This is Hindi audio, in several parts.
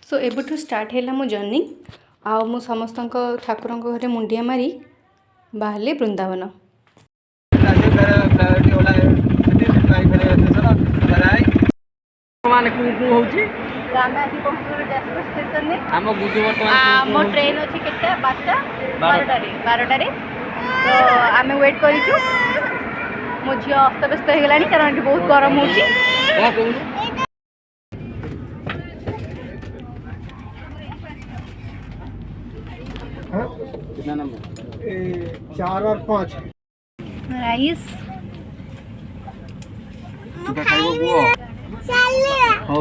सो एबठू स्टार्ट है मो जर्नी आ मु समस्त ठाकुर घरे मुंडिया मारी बाहर वृंदावन। मो ट्रेन अच्छी के 12 तो आम वेट कर मो झी अस्त व्यस्त हो गलानी कारण बहुत गरम हो। कितना नंबर? 4 और 5 राइस खाइबो बुओ हौ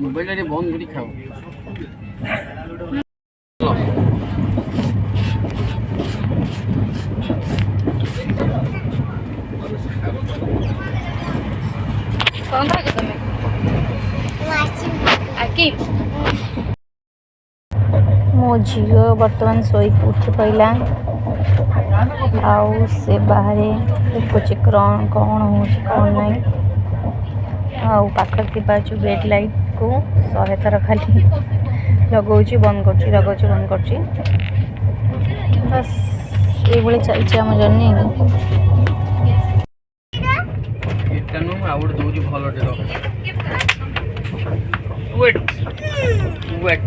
मोबाइल रे बंद करी खाओ। कौन था तुम्हें आकी मो झील बर्तमान शोक उठी पड़ा आउ से बाहर देखुचे कौन हो कौन ना आखर जो बेड लाइट को 100 थर खाली लगौची बंद करची लगौची बंद करची बस ये चलती आम जर्नी। वेट